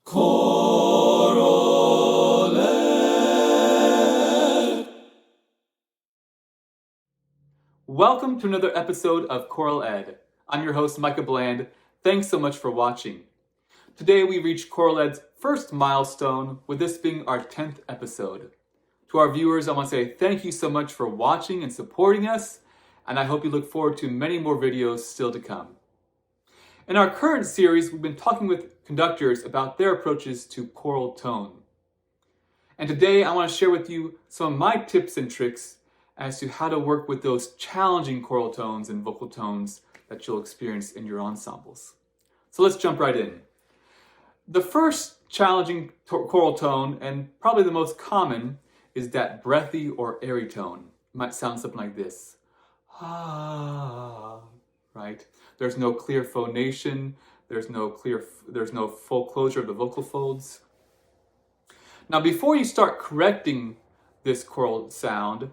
ChoralEd. Welcome to another episode of ChoralEd. I'm your host, Micah Bland. Thanks so much for watching. Today we reached ChoralEd's first milestone, with this being our 10th episode. To our viewers, I want to say thank you so much for watching and supporting us, and I hope you look forward to many more videos still to come. In our current series, we've been talking with conductors about their approaches to choral tone. And today I want to share with you some of my tips and tricks as to how to work with those challenging choral tones and vocal tones that you'll experience in your ensembles. So let's jump right in. The first challenging choral tone, and probably the most common, is that breathy or airy tone. It might sound something like this. Ah, right? There's no clear phonation, there's no full closure of the vocal folds. Now, before you start correcting this choral sound,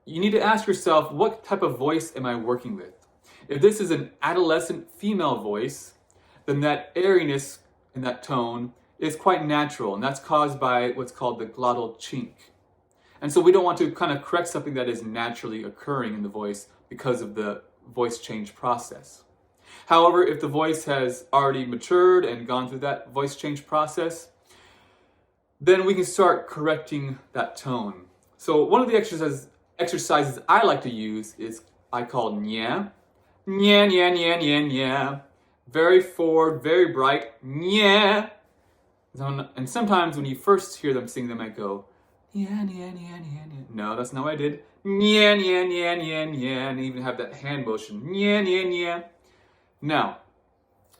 you need to ask yourself, what type of voice am I working with? If this is an adolescent female voice, then that airiness in that tone is quite natural, and that's caused by what's called the glottal chink. And so we don't want to kind of correct something that is naturally occurring in the voice because of the voice change process. However, if the voice has already matured and gone through that voice change process, then we can start correcting that tone. So one of the exercises I like to use is I call nya. Nya, nya, nya, nya, nya. Very forward, very bright, nya. And sometimes when you first hear them sing, they might go, nya, nya, nya, nya, nya. No, that's not what I did. Nya, nya, nya, nya, nya. And even have that hand motion, nya, nya, nya. Now,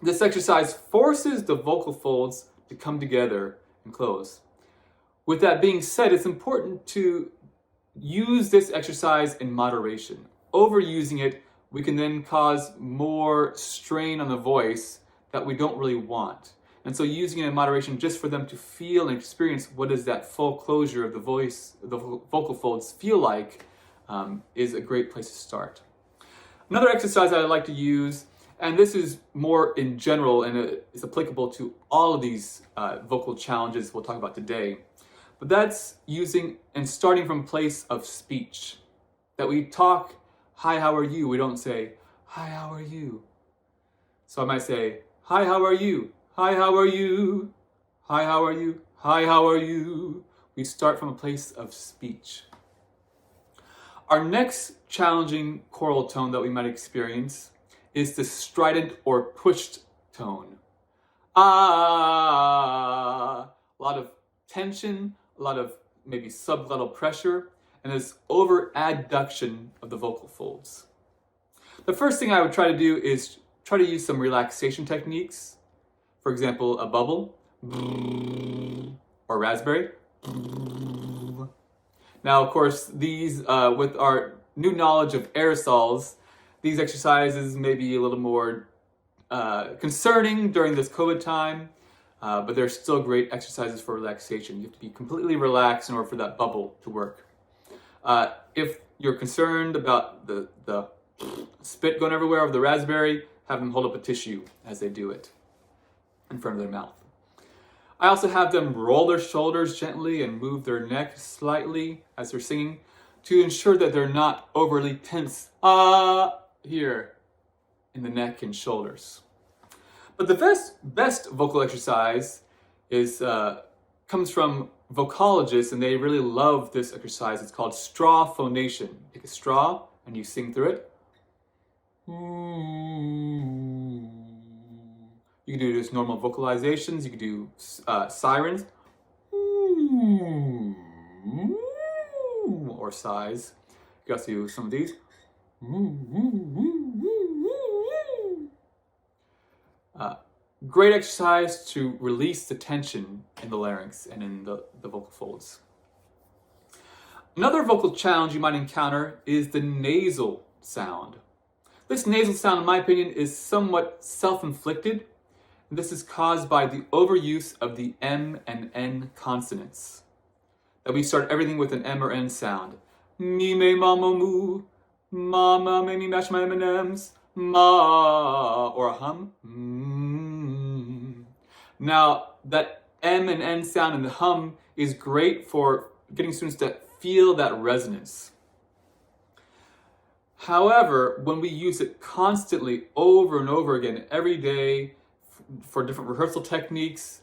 this exercise forces the vocal folds to come together and close. With that being said, it's important to use this exercise in moderation. Overusing it, we can then cause more strain on the voice that we don't really want. And so using it in moderation just for them to feel and experience what does that full closure of the voice, the vocal folds feel like, is a great place to start. Another exercise I like to use, and this is more in general and it's applicable to all of these vocal challenges we'll talk about today, but that's using and starting from a place of speech. That we talk, hi, how are you? We don't say, hi, how are you? So I might say, hi, how are you? Hi, how are you? Hi, how are you? Hi, how are you? We start from a place of speech. Our next challenging choral tone that we might experience is the strident or pushed tone. Ah, a lot of tension, a lot of maybe subglottal pressure, and this over adduction of the vocal folds. The first thing I would try to do is try to use some relaxation techniques. For example, a bubble, or raspberry. Now, of course, these, with our new knowledge of aerosols, these exercises may be a little more concerning during this COVID time, but they're still great exercises for relaxation. You have to be completely relaxed in order for that bubble to work. If you're concerned about the spit going everywhere of the raspberry, have them hold up a tissue as they do it in front of their mouth. I also have them roll their shoulders gently and move their neck slightly as they're singing to ensure that they're not overly tense here in the neck and shoulders. But the best vocal exercise is comes from vocologists, and they really love this exercise. It's called straw phonation. Take a straw and you sing through it. You can do just normal vocalizations. You can do sirens or sighs. You can also do some of these. Great exercise to release the tension in the larynx and in the vocal folds. Another vocal challenge you might encounter is the nasal sound. This nasal sound, in my opinion, is somewhat self-inflicted. This is caused by the overuse of the M and N consonants. That we start everything with an M or N sound. Me, me, mama, moo. Mama made me mash my M&Ms. Ma, or a hum. Now, that M and N sound in the hum is great for getting students to feel that resonance. However, when we use it constantly over and over again every day for different rehearsal techniques,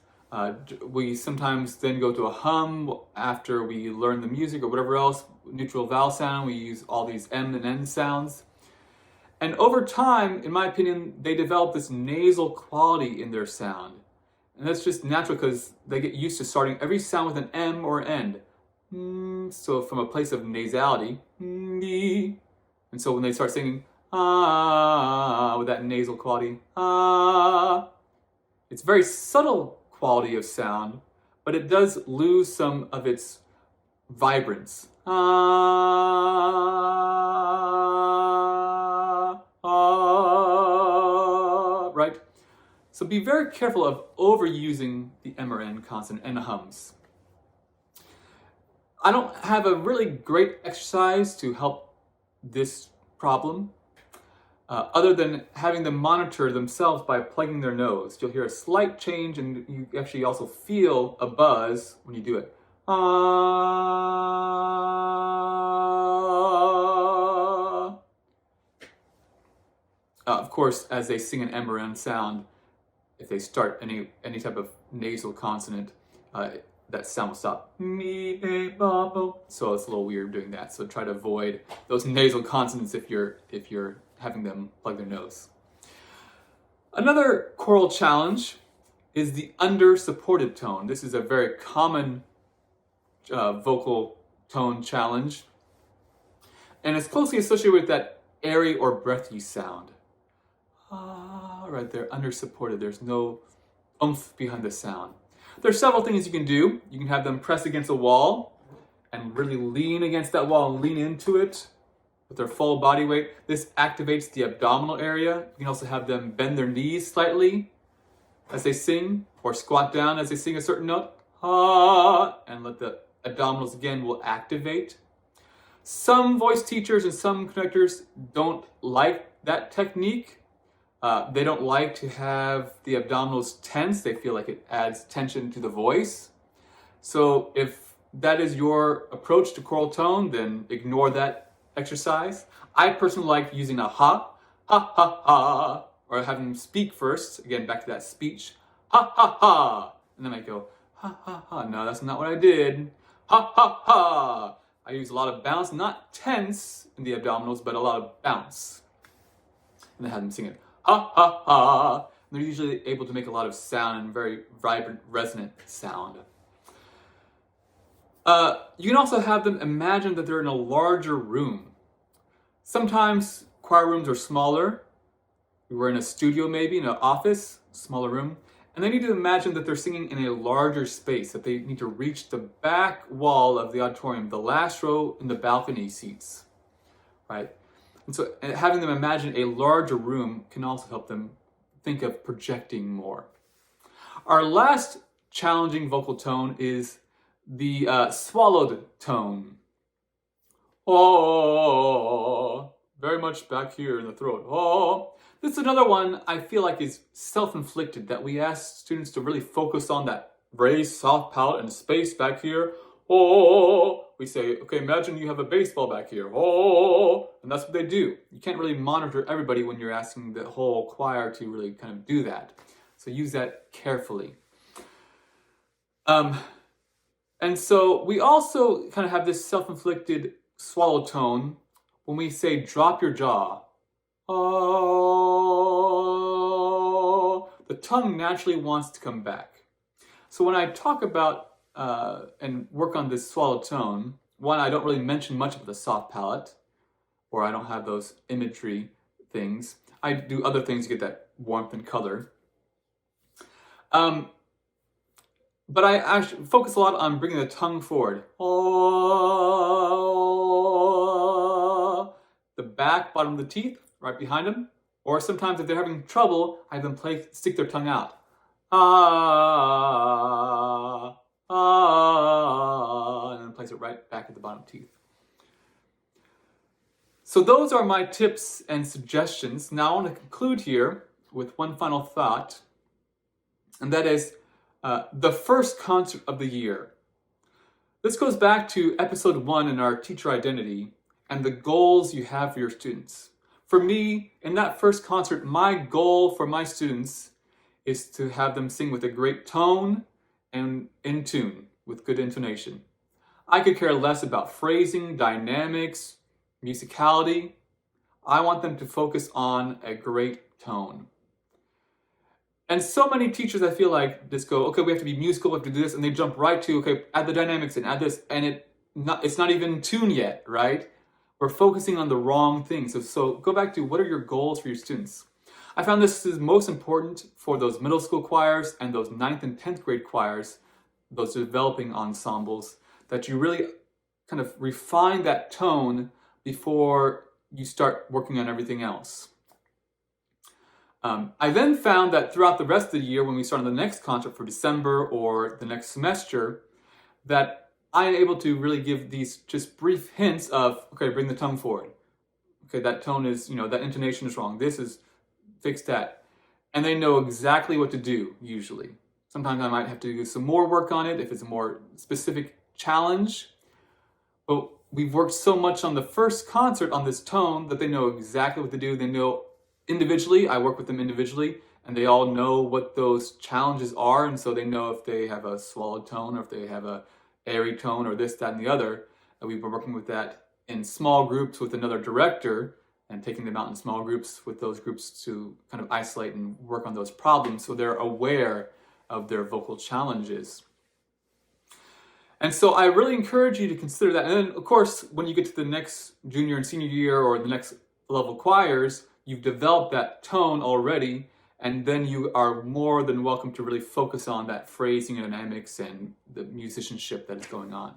we sometimes then go to a hum after we learn the music or whatever else, neutral vowel sound, we use all these M and N sounds. And over time, in my opinion, they develop this nasal quality in their sound. And that's just natural because they get used to starting every sound with an M or an end. So from a place of nasality, and so when they start singing with that nasal quality, it's a very subtle quality of sound, but it does lose some of its vibrance. Right? So be very careful of overusing the M or N consonant and hums. I don't have a really great exercise to help this problem, other than having them monitor themselves by plugging their nose. You'll hear a slight change, and you actually also feel a buzz when you do it. Of course, as they sing an M or N sound, if they start any type of nasal consonant, that sound will stop. So it's a little weird doing that. So try to avoid those nasal consonants if you're having them plug their nose. Another choral challenge is the under-supported tone. This is a very common vocal tone challenge, and it's closely associated with that airy or breathy sound. Right there, under-supported. There's no oomph behind the sound. There's several things you can do. You can have them press against a wall and really lean against that wall and lean into it with their full body weight. This activates the abdominal area. You can also have them bend their knees slightly as they sing, or squat down as they sing a certain note. And let the abdominals again will activate. Some voice teachers and some conductors don't like that technique. They don't like to have the abdominals tense. They feel like it adds tension to the voice. So if that is your approach to choral tone, then ignore that exercise. I personally like using a ha, or having them speak first. Again, back to that speech. Ha, ha, ha. And then I go, ha, ha, ha. No, that's not what I did. Ha, ha, ha. I use a lot of bounce, not tense in the abdominals, but a lot of bounce. And then have them sing it. Ha, ha, ha. And they're usually able to make a lot of sound and very vibrant, resonant sound. You can also have them imagine that they're in a larger room. Sometimes choir rooms are smaller. We're in a studio maybe, in an office, smaller room. And they need to imagine that they're singing in a larger space, that they need to reach the back wall of the auditorium, the last row in the balcony seats, right? And so having them imagine a larger room can also help them think of projecting more. Our last challenging vocal tone is the swallowed tone. Oh, very much back here in the throat. Oh, this is another one I feel like is self-inflicted, that we ask students to really focus on that raised soft palate and space back here. Oh, we say, okay, imagine you have a baseball back here. Oh, and that's what they do. You can't really monitor everybody when you're asking the whole choir to really kind of do that. So use that carefully. And so we also kind of have this self-inflicted swallow tone when we say drop your jaw. Oh, the tongue naturally wants to come back. So when I talk about and work on this swallow tone, one, I don't really mention much about the soft palate, or I don't have those imagery things. I do other things to get that warmth and color. But I actually focus a lot on bringing the tongue forward. Oh, the back, bottom of the teeth, right behind them. Or sometimes if they're having trouble, I have them stick their tongue out. And then place it right back at the bottom teeth. So those are my tips and suggestions. Now I want to conclude here with one final thought, and that is, The first concert of the year. This goes back to episode 1 in our teacher identity and the goals you have for your students. For me, in that first concert, my goal for my students is to have them sing with a great tone and in tune with good intonation. I could care less about phrasing, dynamics, musicality. I want them to focus on a great tone. And so many teachers, I feel like, just go, okay, we have to be musical, we have to do this, and they jump right to, okay, add the dynamics and add this, and it's not even in tune yet, right? We're focusing on the wrong things. So go back to, what are your goals for your students? I found this is most important for those middle school choirs and those 9th and 10th grade choirs, those developing ensembles, that you really kind of refine that tone before you start working on everything else. I then found that throughout the rest of the year, when we start on the next concert for December or the next semester, that I am able to really give these just brief hints of, okay, bring the tongue forward. Okay, that tone is, that intonation is wrong. Fix that. And they know exactly what to do, usually. Sometimes I might have to do some more work on it if it's a more specific challenge. But we've worked so much on the first concert on this tone that they know exactly what to do. They know individually, I work with them individually, and they all know what those challenges are, and so they know if they have a swallowed tone or if they have a airy tone or this, that, and the other. And we've been working with that in small groups with another director and taking them out in small groups with those groups to kind of isolate and work on those problems so they're aware of their vocal challenges. And so I really encourage you to consider that. And then, of course, when you get to the next junior and senior year or the next level choirs, you've developed that tone already, and then you are more than welcome to really focus on that phrasing and dynamics and the musicianship that is going on.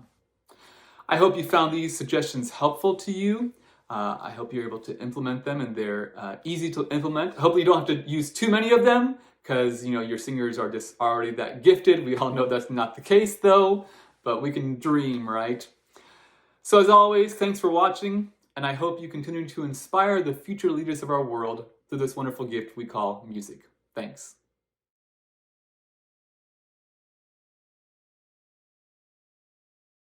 I hope you found these suggestions helpful to you. I hope you're able to implement them, and they're easy to implement. Hopefully you don't have to use too many of them, because your singers are just already that gifted. We all know that's not the case though, but we can dream, right? So as always, thanks for watching. And I hope you continue to inspire the future leaders of our world through this wonderful gift we call music. Thanks.